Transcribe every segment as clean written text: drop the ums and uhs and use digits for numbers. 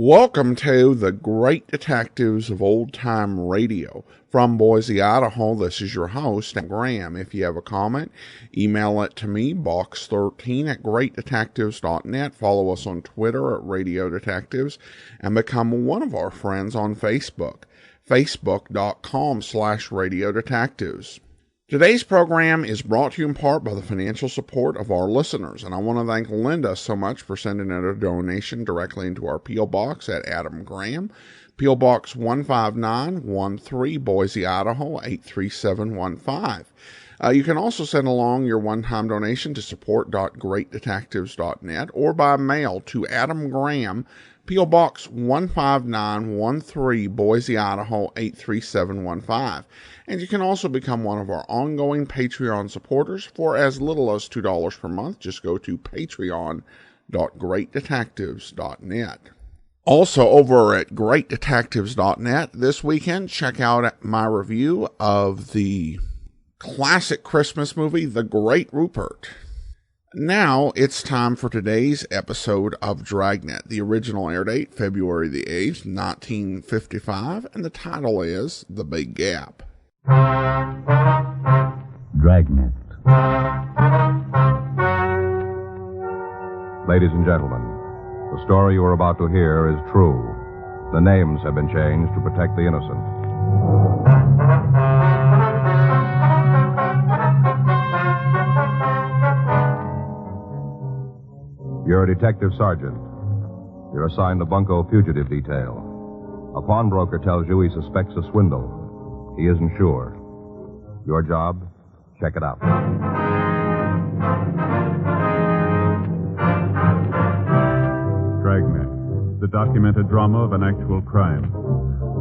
Welcome to the Great Detectives of Old Time Radio. From Boise, Idaho, this is your host, Graham. If you have a comment, email it to me, box13@greatdetectives.net. Follow us on Twitter at Radio Detectives, and become one of our friends on Facebook, facebook.com/Radio Detectives. Today's program is brought to you in part by the financial support of our listeners, and I want to thank Linda so much for sending in a donation directly into our P.O. Box at Adam Graham, P.O. Box 15913, Boise, Idaho 83715. You can also send along your one-time donation to support.greatdetectives.net or by mail to Adam Graham, P.O. Box 15913, Boise, Idaho 83715. And you can also become one of our ongoing Patreon supporters for as little as $2 per month. Just go to patreon.greatdetectives.net. Also, over at greatdetectives.net this weekend, check out my review of the classic Christmas movie, The Great Rupert. Now, it's time for today's episode of Dragnet. The original air date, February the 8th, 1955, and the title is The Big Gap. Dragnet. Ladies and gentlemen, the story you are about to hear is true. The names have been changed to protect the innocent. You're a detective sergeant. You're assigned to Bunko Fugitive Detail. A pawnbroker tells you he suspects a swindle. He isn't sure. Your job? Check it out. Dragnet, the documented drama of an actual crime.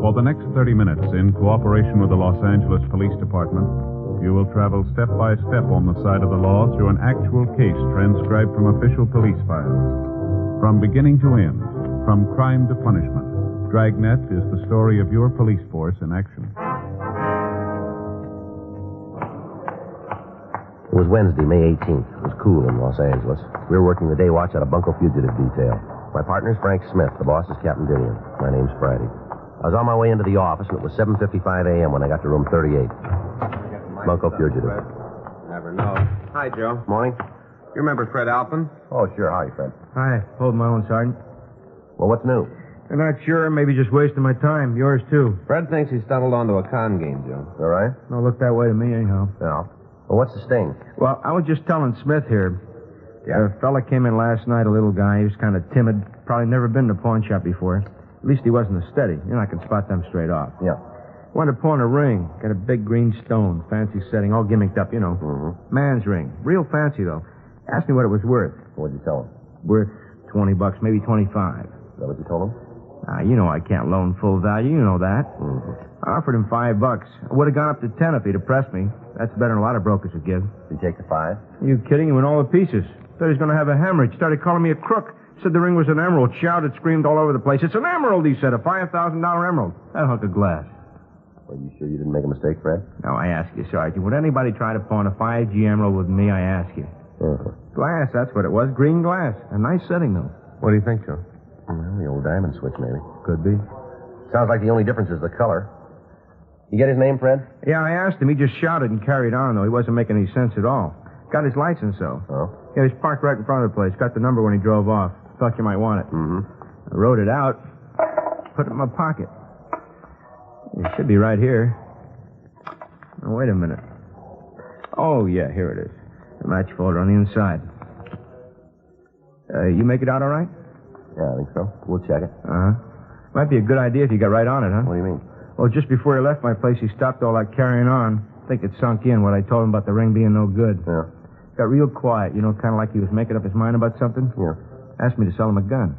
For the next 30 minutes, in cooperation with the Los Angeles Police Department, you will travel step by step on the side of the law through an actual case transcribed from official police files. From beginning to end, from crime to punishment, Dragnet is the story of your police force in action. It was Wednesday, May 18th. It was cool in Los Angeles. We were working the day watch at a Bunko Fugitive Detail. My partner's Frank Smith. The boss is Captain Dillian. My name's Friday. I was on my way into the office, and it was 7:55 a.m. when I got to room 38. Bunko Fugitive. Never know. Hi, Joe. Morning. You remember Fred Alpin? Oh, sure. Hi, Fred. Hi. Hold my own, Sergeant. Well, what's new? I'm not sure. Maybe just wasting my time. Yours, too. Fred thinks he stumbled onto a con game, Joe. All right? Don't look that way to me, anyhow. Yeah. Well, what's the sting? Well, I was just telling Smith here. Yeah? A fella came in last night, a little guy. He was kind of timid. Probably never been to a pawn shop before. At least he wasn't a steady. You know, I can spot them straight off. Yeah. Wanted to pawn a ring. Got a big green stone. Fancy setting. All gimmicked up, you know. Mm-hmm. Man's ring. Real fancy, though. Asked me what it was worth. What'd you tell him? Worth $20, maybe 25. Is that what you told him? You know I can't loan full value. You know that. Mm-hmm. I offered him $5. I would have gone up to 10 if he'd have pressed me. That's better than a lot of brokers would give. Did you take the 5? Are you kidding? He went all to pieces. Thought he was going to have a hemorrhage. Started calling me a crook. Said the ring was an emerald. Shouted, screamed all over the place. It's an emerald, he said. A $5,000 emerald. That hunk of glass. Are you sure you didn't make a mistake, Fred? Now, I ask you, Sergeant. Would anybody try to pawn a 5G emerald with me? I ask you. Uh-huh. Glass, that's what it was. Green glass. A nice setting, though. What do you think, Joe? Well, the old diamond switch, maybe. Could be. Sounds like the only difference is the color. You get his name, Fred? Yeah, I asked him. He just shouted and carried on, though. He wasn't making any sense at all. Got his license, though. Oh? Yeah, he's parked right in front of the place. Got the number when he drove off. Thought you might want it. Mm-hmm. I wrote it out. Put it in my pocket. It should be right here. Now, wait a minute. Oh, yeah, here it is. The match folder on the inside. You make it out all right? Yeah, I think so. We'll check it. Uh-huh. Might be a good idea if you got right on it, huh? What do you mean? Well, just before he left my place, he stopped all that carrying on. I think it sunk in what I told him about the ring being no good. Yeah. Got real quiet, you know, kind of like he was making up his mind about something. Yeah. Asked me to sell him a gun.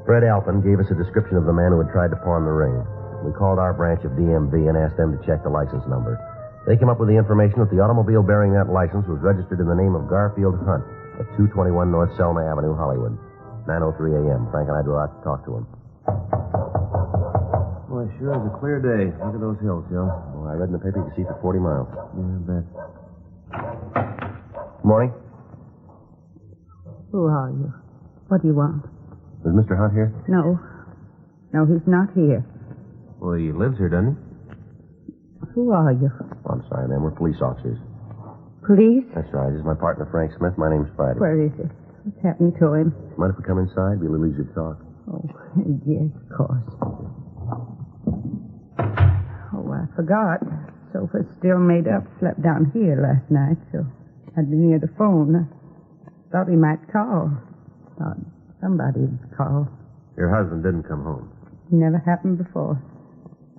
Fred Alpin gave us a description of the man who had tried to pawn the ring. We called our branch of DMV and asked them to check the license number. They came up with the information that the automobile bearing that license was registered in the name of Garfield Hunt at 221 North Selma Avenue, Hollywood. 9:03 a.m. Frank and I go out to talk to him. Boy, sure is a clear day. Look at those hills, Joe. Oh, I read in the paper you could see for 40 miles. Yeah, I bet. Morning. Who are you? What do you want? Is Mr. Hunt here? No. No, he's not here. Well, he lives here, doesn't he? Who are you? Oh, I'm sorry, ma'am. We're police officers. Police? That's right. This is my partner, Frank Smith. My name's Friday. Where is he? What's happened to him? Mind if we come inside? Be a little easier to talk. Oh, yes, of course. Oh, I forgot. Sofa's still made up. Slept down here last night, so I'd be near the phone. I thought he might call. Thought somebody'd call. Your husband didn't come home. Never happened before.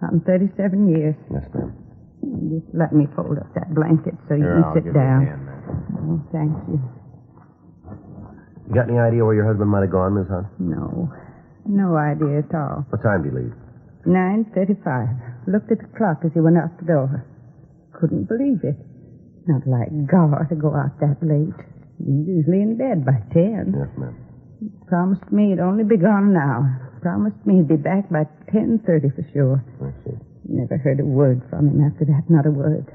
Not in 37 years. Yes, ma'am. Just let me fold up that blanket so you Here, can I'll sit give you a down. hand, man. Oh, thank you. You got any idea where your husband might have gone, Miss Hunt? No. No idea at all. What time did he leave? 9:35. Looked at the clock as he went out the door. Couldn't believe it. Not like Gar to go out that late. He's usually in bed by 10. Yes, ma'am. Promised me he'd only be gone an hour. Promised me he'd be back by 10:30 for sure. I see. Never heard a word from him after that, not a word.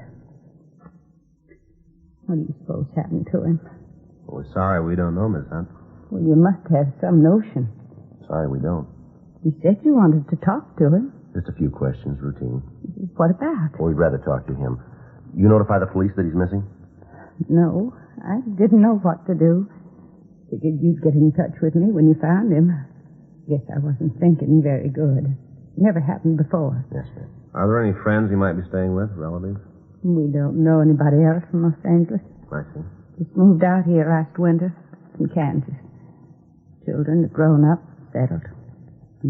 What do you suppose happened to him? Well, we're sorry we don't know, Miss Hunt. Well, you must have some notion. Sorry, we don't. You said you wanted to talk to him. Just a few questions, routine. What about? Well, we'd rather talk to him. You notify the police that he's missing? No, I didn't know what to do. Figured you'd get in touch with me when you found him. Guess I wasn't thinking very good. Never happened before. Yes, ma'am. Are there any friends he might be staying with, relatives? We don't know anybody else from Los Angeles. I see. Just moved out here last winter from Kansas. Children have grown up, settled.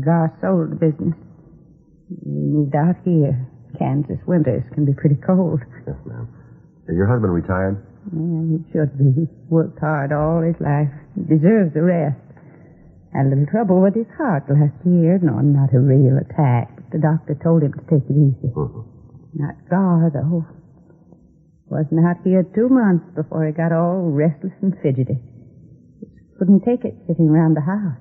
Gar sold the business. We moved out here. Kansas winters can be pretty cold. Yes, ma'am. Is your husband retired? Yeah, he should be. He worked hard all his life. He deserves a rest. Had a little trouble with his heart last year. No, not a real attack, but the doctor told him to take it easy. Mm-hmm. Not Gar, though. Wasn't out here 2 months before he got all restless and fidgety. Just couldn't take it sitting around the house.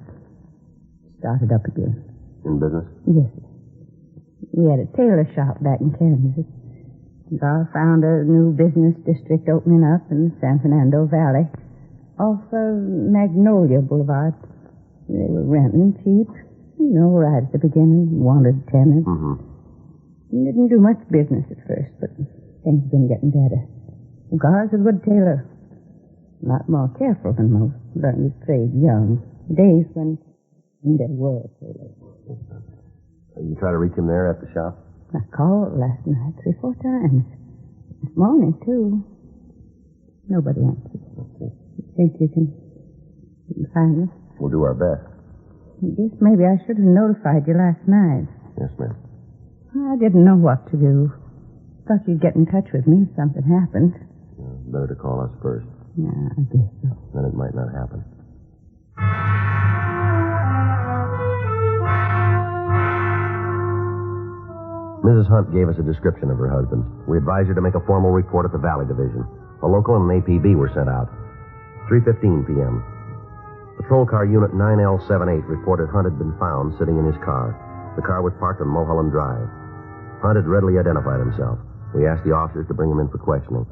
Started up again. In business? Yes. We had a tailor shop back in Kansas. Gar found a new business district opening up in the San Fernando Valley off of Magnolia Boulevard. They were renting cheap. You know, right at the beginning. Wanted tenants. Mm-hmm. Didn't do much business at first, but things have been getting better. Gar's a good tailor. A lot more careful than most. Learned his trade young. Days when there were tailors. You try to reach him there at the shop? I called last night 3-4 times. This morning, too. Nobody answered. You think you can find us? We'll do our best. I guess maybe I should have notified you last night. Yes, ma'am. I didn't know what to do. Thought you'd get in touch with me if something happened. Better to call us first. Yeah, I guess so. Then it might not happen. Mrs. Hunt gave us a description of her husband. We advised her to make a formal report at the Valley Division. A local and an APB were sent out. 3:15 p.m. Patrol car unit 9L78 reported Hunt had been found sitting in his car. The car was parked on Mulholland Drive. Hunt had readily identified himself. We asked the officers to bring him in for questioning.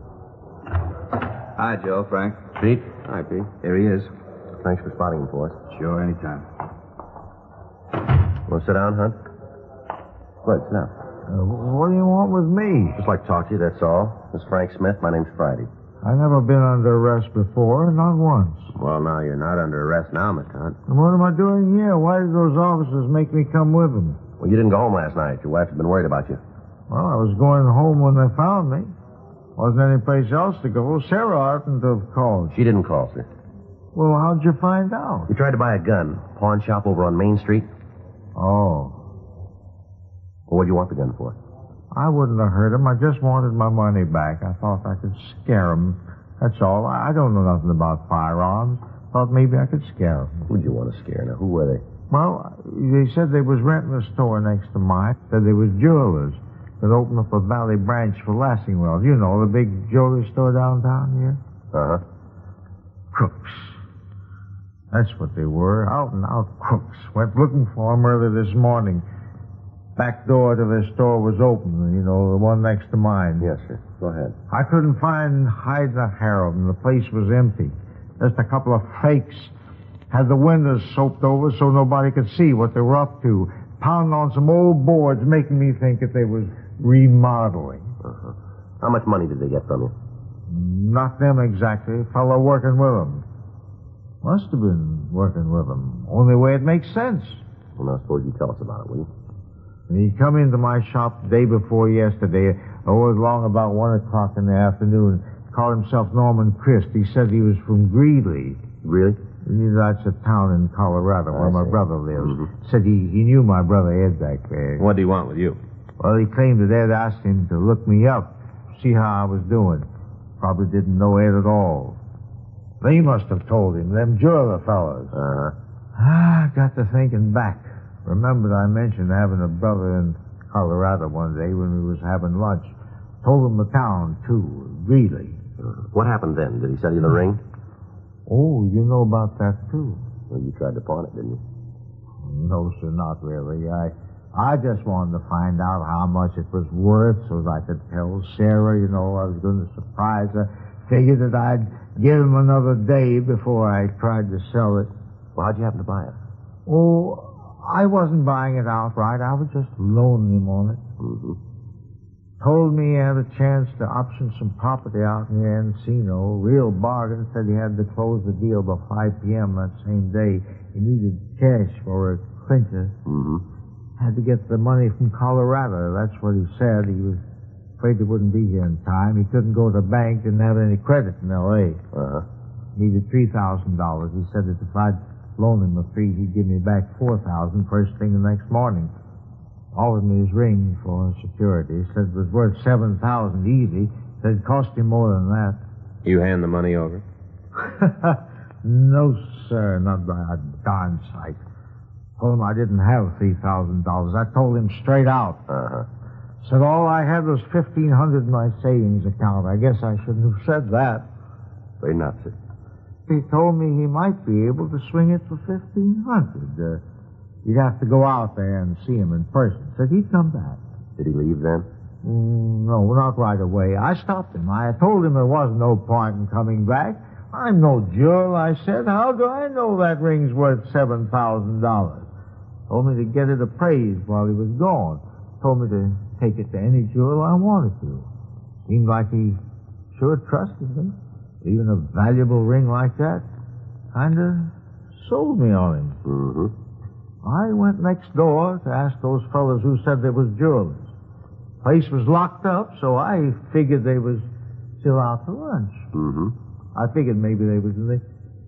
Hi, Joe. Frank. Pete? Hi, Pete. Here he is. Thanks for spotting him for us. Sure, anytime. Want to sit down, Hunt? Go ahead, sit down. What do you want with me? Just like to talk to you, that's all. This is Frank Smith. My name's Friday. I've never been under arrest before, not once. Well, now you're not under arrest now, Mr. Hunt. And what am I doing here? Why did those officers make me come with them? Well, you didn't go home last night. Your wife's been worried about you. Well, I was going home when they found me. Wasn't any place else to go. Sarah oughtn't to have called. She didn't call, sir. Well, how'd you find out? You tried to buy a gun. Pawn shop over on Main Street. Oh. Well, what'd you want the gun for? I wouldn't have hurt him. I just wanted my money back. I thought I could scare him. That's all. I don't know nothing about firearms. Thought maybe I could scare him. Who'd you want to scare? Now, who were they? Well, they said they was renting a store next to mine. Said they was jewelers that opened up a Valley branch for Lassingwell. You know, the big jewelry store downtown here? Uh-huh. Crooks. That's what they were. Out and out crooks. Went looking for them early this morning. Back door to their store was open, you know, the one next to mine. Yes, sir. Go ahead. I couldn't find hide nor hair of them. The place was empty. Just a couple of fakes. Had the windows soaped over so nobody could see what they were up to. Pounding on some old boards, making me think that they was remodeling. Uh-huh. How much money did they get from you? Not them exactly. Fellow working with them. Must have been working with them. Only way it makes sense. Well, now, suppose you tell us about it, will you? And he come into my shop the day before yesterday, along about 1 o'clock in the afternoon. Called himself Norman Christ. He said he was from Greeley. Really? That's a town in Colorado where my brother lives. Mm-hmm. Said he knew my brother Ed back there. What do you want with you? Well, he claimed that Ed asked him to look me up, see how I was doing. Probably didn't know Ed at all. They must have told him, them jeweler fellas. I got to thinking back. Remembered I mentioned having a brother in Colorado one day when we was having lunch. Told him the town, too, Greeley. What happened then? Did he sell you the ring? Oh, you know about that, too. Well, you tried to pawn it, didn't you? No, sir, not really. I just wanted to find out how much it was worth so that I could tell Sarah, I was going to surprise her. Figured that I'd give him another day before I tried to sell it. Well, how'd you happen to buy it? Oh, I wasn't buying it outright. I was just loaning him on it. Mm-hmm. Told me he had a chance to option some property out near Encino. Real bargain. Said he had to close the deal by 5 p.m. that same day. He needed cash for a clincher. Mm-hmm. Had to get the money from Colorado. That's what he said. He was afraid he wouldn't be here in time. He couldn't go to the bank, didn't have any credit in L.A. Needed $3,000. He said that if I'd loan him the $3,000, he'd give me back $4,000 first thing the next morning. Offered me his ring for security. He said it was worth $7,000 easy. Said it cost him more than that. You hand the money over? No, sir, not by a darn sight. Told him I didn't have $3,000. I told him straight out. Said all I had was $1,500 in my savings account. I guess I shouldn't have said that. Very nuts. He told me he might be able to swing it for $1,500. You'd have to go out there and see him in person. Said he'd come back. Did he leave then? No, not right away. I stopped him. I told him there was no point in coming back. I'm no jewel, I said. How do I know that ring's worth $7,000? Told me to get it appraised while he was gone. Told me to take it to any jewel I wanted to. Seemed like he sure trusted me. Even a valuable ring like that kind of sold me on him. Mm-hmm. I went next door to ask those fellas who said they was jewelers. Place was locked up, so I figured they was still out to lunch. Mm-hmm. I figured maybe they was in the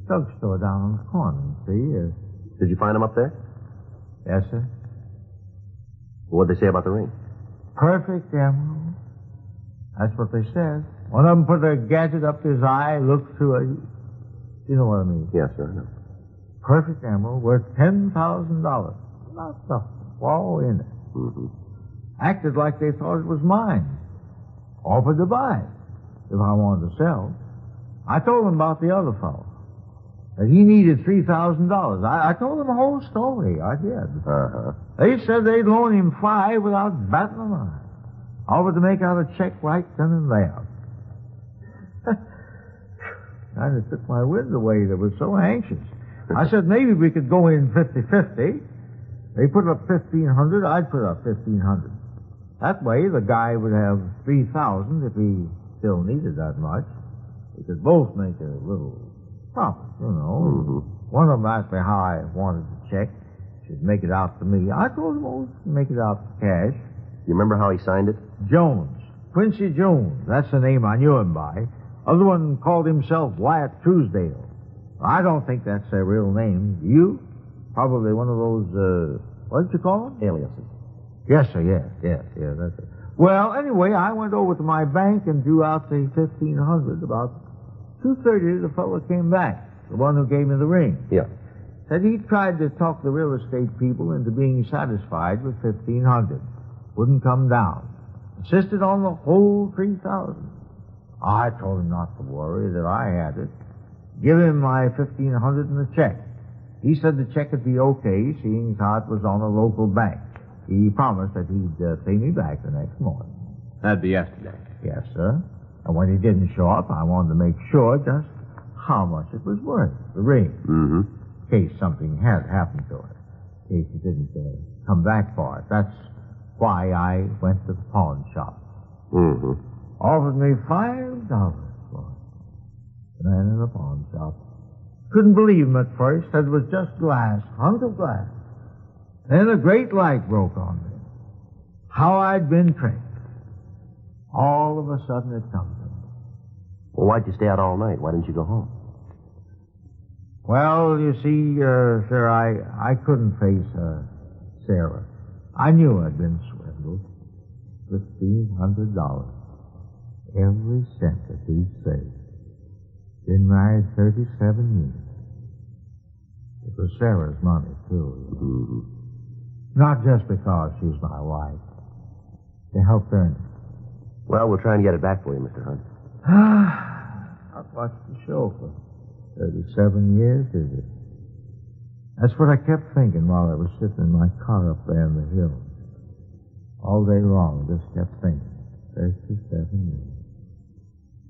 drugstore down on the corner. See? Did you find them up there? Yes, sir. What'd they say about the ring? Perfect emerald. That's what they said. One of them put a gadget up to his eye, looked through it. You know what I mean? Yes, sir, I know. Perfect emerald, worth $10,000. Not the flaw in it. Mm-hmm. Acted like they thought it was mine. Offered to buy it if I wanted to sell. I told them about the other fellow. That he needed $3,000. I told them the whole story. I did. They said they'd loan him $5,000 without batting an eye. Offered to make out a check right then and there. Kind of took my wind away. They were so anxious. I said maybe we could go in 50-50. They put up $1,500, I'd put up $1,500. That way the guy would have $3,000 if he still needed that much. We could both make a little profit, Mm-hmm. One of them asked me how I wanted the check. Should make it out to me. I told him, make it out cash. You remember how he signed it? Jones. Quincy Jones. That's the name I knew him by. Other one called himself Wyatt Truesdale. I don't think that's their real name. You? Probably one of those, what did you call them? Aliases. Yes, sir, yes, that's it. Well, anyway, I went over to my bank and drew out the $1,500. About 2:30, the fellow came back, the one who gave me the ring. Yeah. Said he tried to talk the real estate people into being satisfied with $1,500. Wouldn't come down. Insisted on the whole $3,000. I told him not to worry, that I had it. Give him my $1,500 in the check. He said the check would be okay, seeing how it was on a local bank. He promised that he'd pay me back the next morning. That'd be yesterday. Yes, sir. And when he didn't show up, I wanted to make sure just how much it was worth, the ring, Mm-hmm. in case something had happened to it, in case he didn't come back for it. That's why I went to the pawn shop. Mm-hmm. Offered me $5 for it. The man in the pawn shop. Couldn't believe him at first. Said it was just glass, hunk of glass. Then a great light broke on me. How I'd been tricked. All of a sudden it comes to me. Well, why'd you stay out all night? Why didn't you go home? Well, you see, sir, I couldn't face Sarah. I knew I'd been swindled. $1,500. Every cent that he saved. Been married 37 years. It was Sarah's money, too. Mm-hmm. Not just because she's my wife. To help earn it. Well, we'll try and get it back for you, Mr. Hunt. Not much to show for 37 years, is it? That's what I kept thinking while I was sitting in my car up there in the hills. All day long, just kept thinking. 37 years.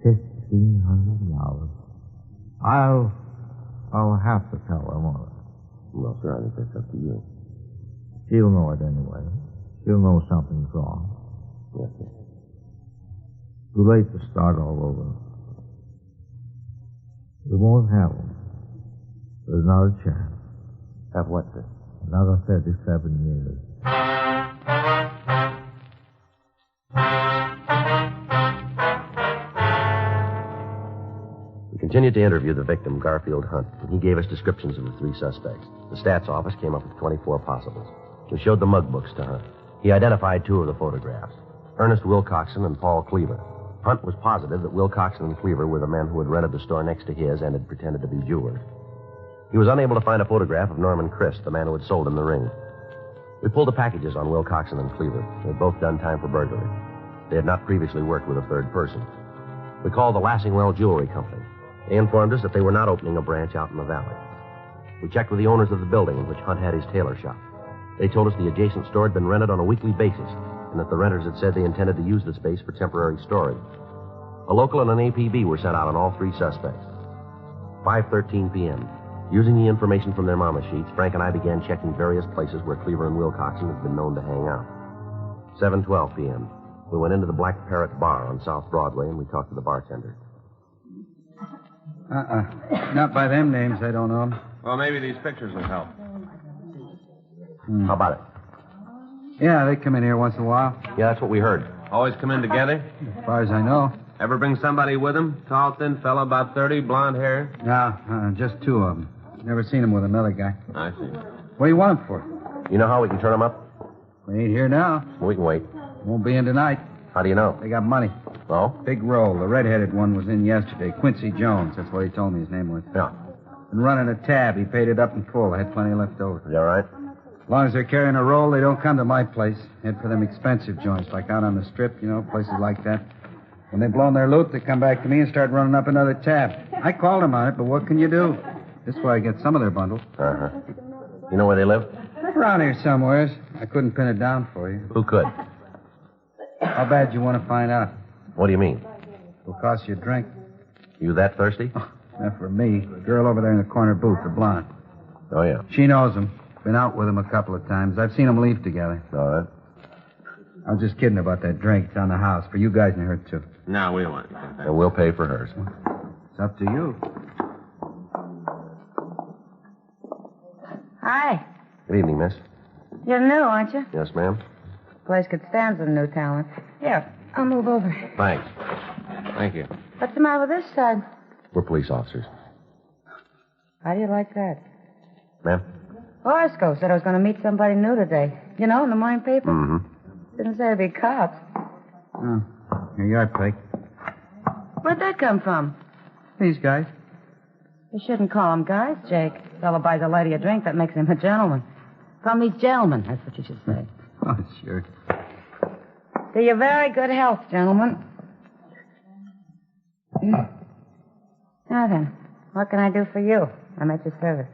$1,500. I'll have to tell her, won't I? Well, sir, I think that's up to you. She'll know it anyway. She'll know something's wrong. Yes, sir. Too late to start all over. We won't have them. There's another chance. Have what, sir? Another 37 years. We continued to interview the victim, Garfield Hunt, and he gave us descriptions of the three suspects. The stats office came up with 24 possibles. We showed the mug books to Hunt. He identified two of the photographs, Ernest Wilcoxon and Paul Cleaver. Hunt was positive that Wilcoxon and Cleaver were the men who had rented the store next to his and had pretended to be jewelers. He was unable to find a photograph of Norman Christ, the man who had sold him the ring. We pulled the packages on Wilcoxon and Cleaver. They had both done time for burglary. They had not previously worked with a third person. We called the Lassingwell Jewelry Company. They informed us that they were not opening a branch out in the valley. We checked with the owners of the building in which Hunt had his tailor shop. They told us the adjacent store had been rented on a weekly basis, and that the renters had said they intended to use the space for temporary storage. A local and an APB were sent out on all three suspects. 5:13 p.m. Using the information from their mama sheets, Frank and I began checking various places where Cleaver and Wilcoxon had been known to hang out. 7:12 p.m. We went into the Black Parrot Bar on South Broadway, and we talked to the bartender. Not by them names, I don't know them. Well, maybe these pictures will help. How about it? Yeah, they come in here once in a while. Yeah, that's what we heard. Always come in together? As far as I know. Ever bring somebody with them? Tall, thin fella, about 30, blonde hair? No, just two of them. Never seen them with another guy. I see. What do you want them for? You know how we can turn them up? They ain't here now. We can wait. Won't be in tonight. How do you know? They got money. Oh? Big roll. The red-headed one was in yesterday. Quincy Jones. That's what he told me his name was. Yeah. Been running a tab. He paid it up in full. I had plenty left over. Is that right? As long as they're carrying a roll, they don't come to my place. Head for them expensive joints, like out on the strip, places like that. When they've blown their loot, they come back to me and start running up another tab. I called them on it, but what can you do? This way I get some of their bundles. Uh-huh. You know where they live? Around here somewheres. I couldn't pin it down for you. Who could? How bad you want to find out? What do you mean? It'll cost you a drink. You that thirsty? Not for me. The girl over there in the corner booth, the blonde. Oh, yeah. She knows him. Been out with him a couple of times. I've seen them leave together. All right. I was just kidding about that drink. It's on the house. For you guys and her, too. No, we don't want it. And we'll pay for hers. It's up to you. Hi. Good evening, miss. You're new, aren't you? Yes, ma'am. Place could stand some new talent. Here, I'll move over. Thanks. Thank you. What's the matter with this side? We're police officers. How do you like that? Ma'am? Horoscope said I was going to meet somebody new today. In the morning paper. Mm-hmm. Didn't say it'd be cops. Oh, here you are, Blake. Where'd that come from? These guys. You shouldn't call them guys, Jake. Fellow buys a lady a drink, that makes him a gentleman. From these gentlemen, that's what you should say. Oh, sure. To your very good health, gentlemen. Now then, what can I do for you? I'm at your service.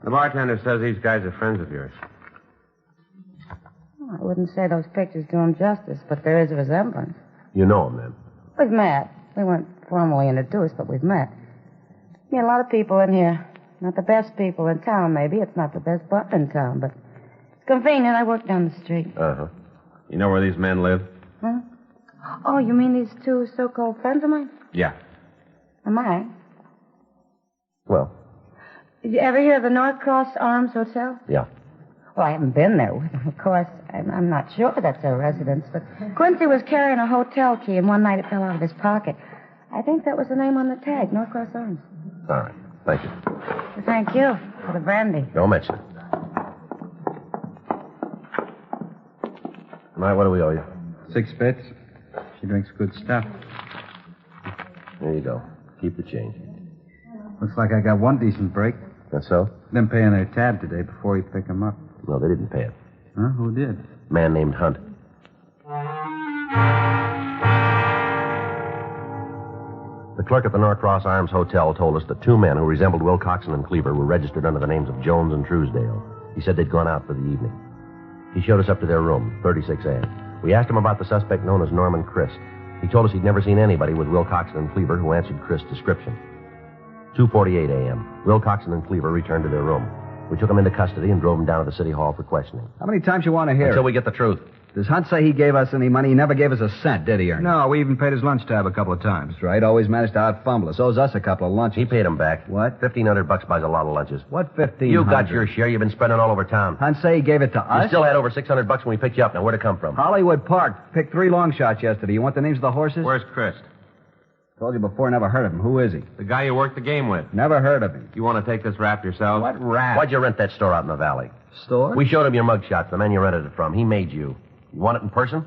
The bartender says these guys are friends of yours. I wouldn't say those pictures do them justice, but there is a resemblance. You know them, then? We've met. We weren't formally introduced, but we've met. Yeah, a lot of people in here. Not the best people in town, maybe. It's not the best bar in town, but it's convenient. I work down the street. Uh-huh. You know where these men live? Huh? Oh, you mean these two so-called friends of mine? Yeah. Am I? Well, Did you ever hear of the North Cross Arms Hotel? yeah. Well, I haven't been there with them, of course. I'm not sure that's their residence, but Quincy was carrying a hotel key, and one night it fell out of his pocket. I think that was the name on the tag, North Cross Arms. All right. Thank you. Well, thank you for the brandy. Don't mention it. All right, what do we owe you? 6 bits. She drinks good stuff. There you go. Keep the change. Looks like I got one decent break. That's so? Them paying their tab today before we pick them up. No, they didn't pay it. Huh? Who did? Man named Hunt. The clerk at the Norcross Arms Hotel told us that 2 men who resembled Wilcoxon and Cleaver were registered under the names of Jones and Truesdale. He said they'd gone out for the evening. He showed us up to their room, 36A. We asked him about the suspect known as Norman Christ. He told us he'd never seen anybody with Wilcoxon and Cleaver who answered Christ's description. 2:48 a.m. Wilcoxon and Cleaver returned to their room. We took them into custody and drove them down to the city hall for questioning. How many times you want to hear Until it? we get the truth. Does Hunt say he gave us any money? He never gave us a cent, did he, Ernie? No, we even paid his lunch tab a couple of times. That's right. Always managed to out-fumble us. Owes us a couple of lunches. He paid him back. What? $1,500 buys a lot of lunches. What 15? You got your share. You've been spending all over town. Hunt say he gave it to us? You still had over $600 when we picked you up. Now, where'd it come from? Hollywood Park. Picked 3 long shots yesterday. You want the names of the horses? Where's Christ? Told you before, never heard of him. Who is he? The guy you worked the game with. Never heard of him. You want to take this rap yourself? What rat? Why'd you rent that store out in the valley? Store? We showed him your mug shots, the man you rented it from. He made you. You want it in person?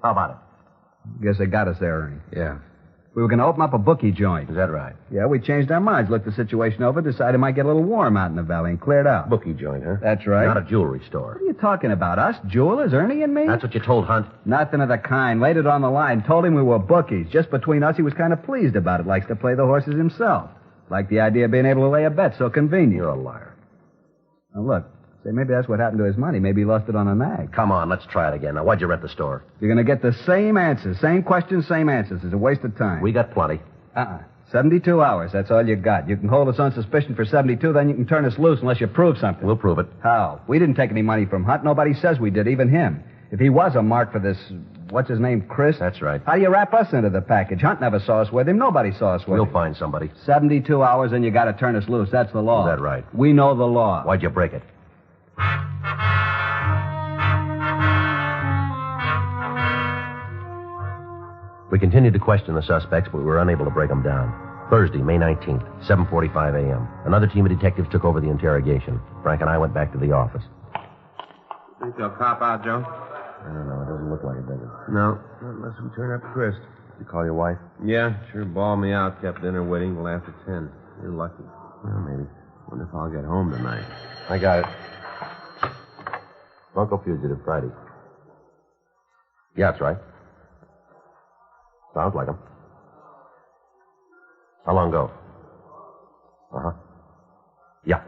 How about it? Guess they got us there, Ernie. Yeah. We were going to open up a bookie joint. Is that right? Yeah, we changed our minds, looked the situation over, decided it might get a little warm out in the valley, and cleared out. Bookie joint, huh? That's right. Not a jewelry store. What are you talking about? Us? Jewelers? Ernie and me? That's what you told Hunt. Nothing of the kind. Laid it on the line. Told him we were bookies. Just between us, he was kind of pleased about it. Likes to play the horses himself. Liked the idea of being able to lay a bet so convenient. You're a liar. Now, look. Say, maybe that's what happened to his money. Maybe he lost it on a nag. Come on, let's try it again. Now, why'd you rent the store? You're going to get the same answers. Same questions, same answers. It's a waste of time. We got plenty. 72 hours. That's all you got. You can hold us on suspicion for 72, then you can turn us loose unless you prove something. We'll prove it. How? We didn't take any money from Hunt. Nobody says we did, even him. If he was a mark for this, what's his name, Chris? That's right. How do you wrap us into the package? Hunt never saw us with him. Nobody saw us with him. We'll find somebody. 72 hours, and you got to turn us loose. That's the law. Is that right? We know the law. Why'd you break it? We continued to question the suspects, but we were unable to break them down. Thursday, May 19th, 7:45 a.m. Another team of detectives took over the interrogation. Frank and I went back to the office. Think they'll cop out, Joe? I don't know. It doesn't look like it, does it? No, not unless we turn up Chris. Did you call your wife? Yeah, sure bawled me out. Kept dinner waiting till after 10. You're lucky. Well, maybe. Wonder if I'll get home tonight. I got it. Bunko fugitive, Friday. Yeah, that's right. Sounds like him. How long ago? Uh-huh. Yeah.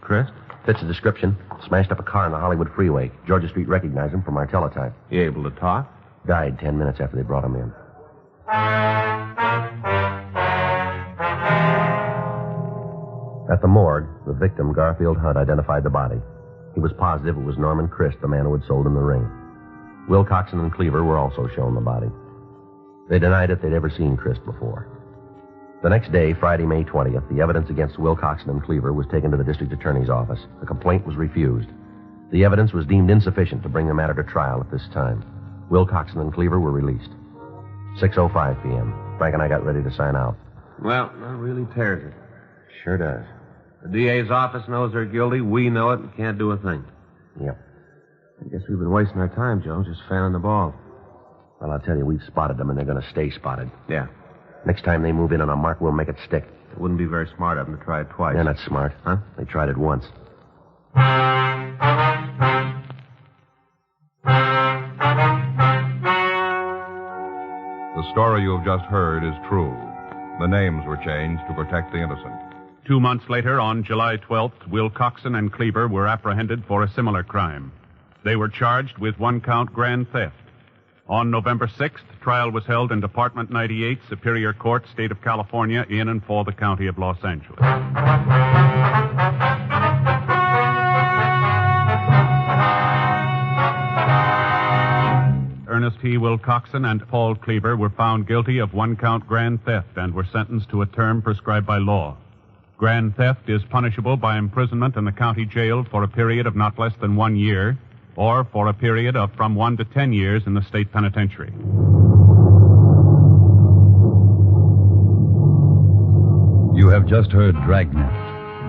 Chris? Fits the description. Smashed up a car on the Hollywood freeway. Georgia Street recognized him from our teletype. You able to talk? Died 10 minutes after they brought him in. At the morgue, the victim, Garfield Hunt, identified the body. He was positive it was Norman Christ, the man who had sold him the ring. Wilcoxon and Cleaver were also shown the body. They denied it they'd ever seen Christ before. The next day, Friday, May 20th, the evidence against Wilcoxon and Cleaver was taken to the district attorney's office. The complaint was refused. The evidence was deemed insufficient to bring the matter to trial at this time. Wilcoxon and Cleaver were released. 6:05 p.m. Frank and I got ready to sign out. Well, that really tears it. Sure does. The DA's office knows they're guilty. We know it and can't do a thing. Yep. I guess we've been wasting our time, Joe, just fanning the ball. Well, I'll tell you, we've spotted them, and they're going to stay spotted. Yeah. Next time they move in on a mark, we'll make it stick. It wouldn't be very smart of them to try it twice. They're not smart. Huh? They tried it once. The story you have just heard is true. The names were changed to protect the innocent. 2 months later, on July 12th, Wilcoxon and Cleaver were apprehended for a similar crime. They were charged with 1-count grand theft. On November 6th, trial was held in Department 98, Superior Court, State of California, in and for the County of Los Angeles. Ernest T. Wilcoxon and Paul Cleaver were found guilty of one-count grand theft and were sentenced to a term prescribed by law. Grand theft is punishable by imprisonment in the county jail for a period of not less than 1 year, or for a period of from 1 to 10 years in the state penitentiary. You have just heard Dragnet,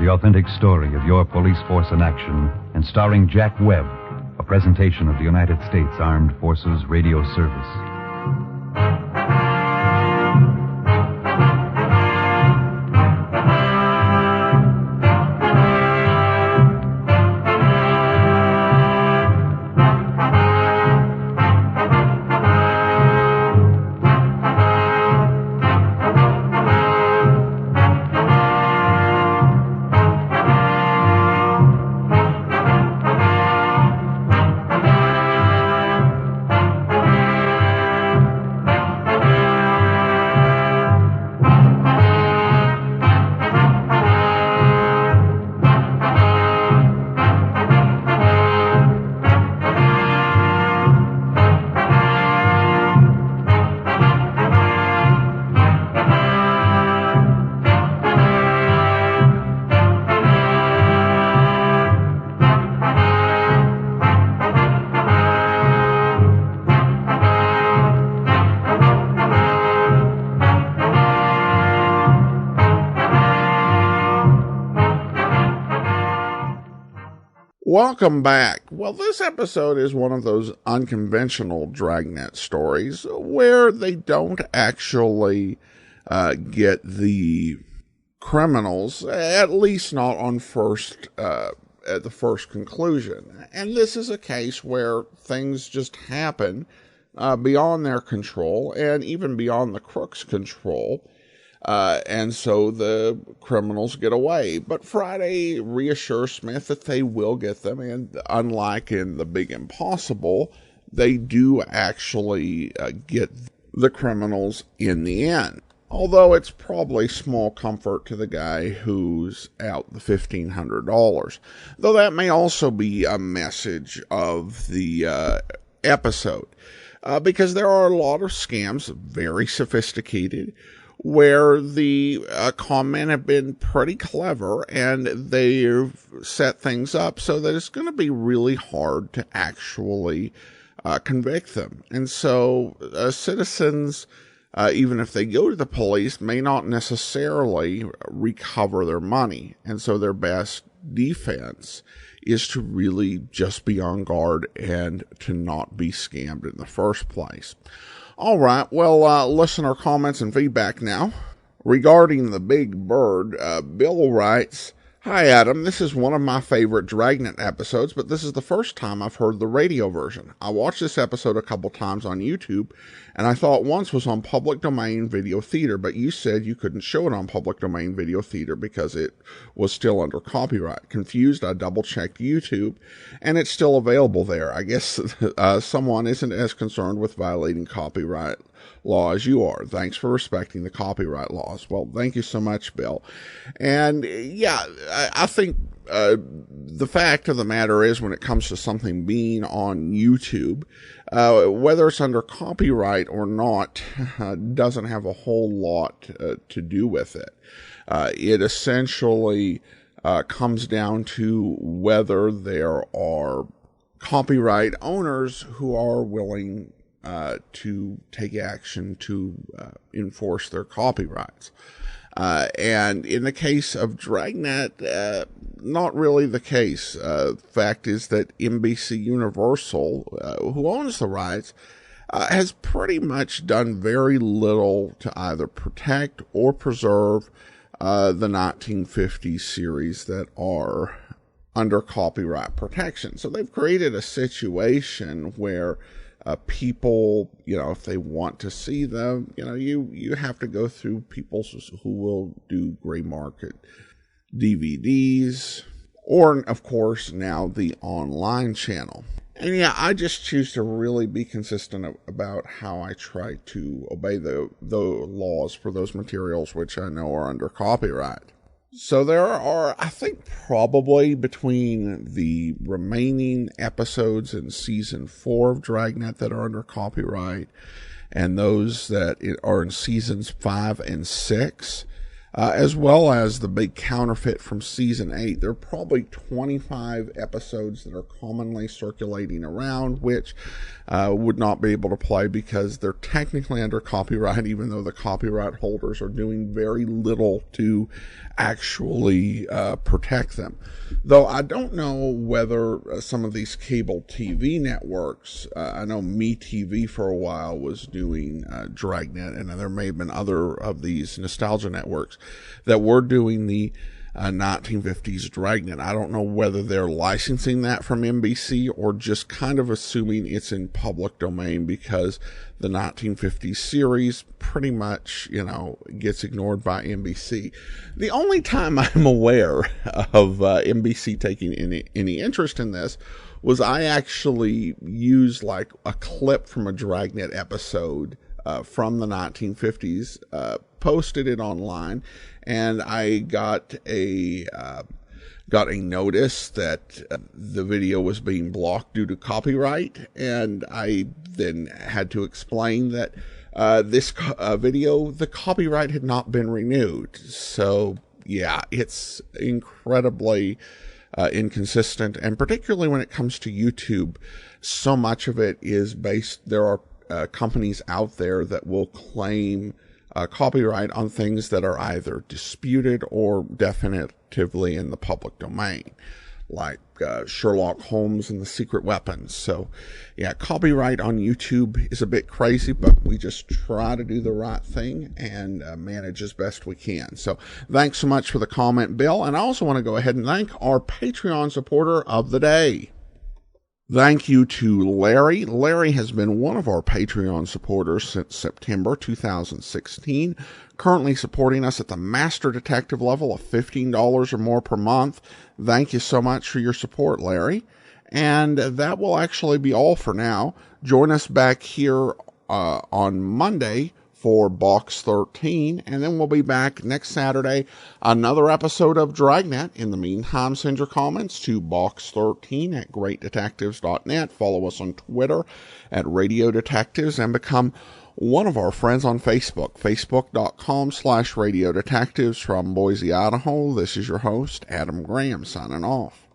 the authentic story of your police force in action, and starring Jack Webb, a presentation of the United States Armed Forces Radio Service. Welcome back. Well, this episode is one of those unconventional Dragnet stories where they don't actually get the criminals, at least not on at the first conclusion. And this is a case where things just happen beyond their control and even beyond the crook's control. And so the criminals get away. But Friday reassures Smith that they will get them. And unlike in The Big Impossible, they do actually get the criminals in the end. Although it's probably small comfort to the guy who's out the $1,500. Though that may also be a message of the episode. Because there are a lot of scams, very sophisticated, where the con men have been pretty clever and they've set things up so that it's going to be really hard to actually convict them. And so citizens, even if they go to the police, may not necessarily recover their money. And so their best defense is to really just be on guard and to not be scammed in the first place. All right, well, listener comments and feedback now. Regarding the Big Bird, Bill writes, "Hi, Adam. This is one of my favorite Dragnet episodes, but this is the first time I've heard the radio version. I watched this episode a couple times on YouTube, and I thought once was on public domain video theater, but you said you couldn't show it on public domain video theater because it was still under copyright. Confused, I double-checked YouTube, and it's still available there. I guess someone isn't as concerned with violating copyright law as you are. Thanks for respecting the copyright laws." Well, thank you so much, Bill. And yeah, I think the fact of the matter is, when it comes to something being on YouTube, whether it's under copyright or not doesn't have a whole lot to do with it. It essentially comes down to whether there are copyright owners who are willing to take action to enforce their copyrights. And in the case of Dragnet, not really the case. Fact is that NBC Universal, who owns the rights, has pretty much done very little to either protect or preserve the 1950s series that are under copyright protection. So they've created a situation where people, if they want to see them, you have to go through people who will do gray market DVDs, or of course now the online channel. And yeah, I just choose to really be consistent about how I try to obey the laws for those materials which I know are under copyright. So there are, I think, probably between the remaining episodes in season 4 of Dragnet that are under copyright and those that are in seasons 5 and 6, as well as the big counterfeit from season 8, there are probably 25 episodes that are commonly circulating around, which would not be able to play because they're technically under copyright, even though the copyright holders are doing very little to actually protect them. Though I don't know whether some of these cable TV networks, I know MeTV for a while was doing Dragnet, and there may have been other of these nostalgia networks that were doing the 1950s Dragnet. I don't know whether they're licensing that from NBC or just kind of assuming it's in public domain because the 1950s series pretty much, gets ignored by NBC. The only time I'm aware of NBC taking any interest in this was I actually used like a clip from a Dragnet episode from the 1950s, posted it online, and I got a notice that the video was being blocked due to copyright, and I then had to explain that this video, the copyright had not been renewed. So yeah, it's incredibly inconsistent, and particularly when it comes to YouTube, so much of it is based, there are companies out there that will claim copyright on things that are either disputed or definitively in the public domain, like Sherlock Holmes and the Secret Weapons. So yeah, copyright on YouTube is a bit crazy, but we just try to do the right thing and manage as best we can. So thanks so much for the comment, Bill. And I also want to go ahead and thank our Patreon supporter of the day. Thank you to Larry. Larry has been one of our Patreon supporters since September 2016, currently supporting us at the Master Detective level of $15 or more per month. Thank you so much for your support, Larry. And that will actually be all for now. Join us back here on Monday for Box 13, and then we'll be back next Saturday, another episode of Dragnet. In the meantime, send your comments to box13 at greatdetectives.net. Follow us on Twitter at Radio Detectives, and become one of our friends on Facebook, facebook.com/Radio Detectives. From Boise, Idaho, this is your host, Adam Graham, signing off.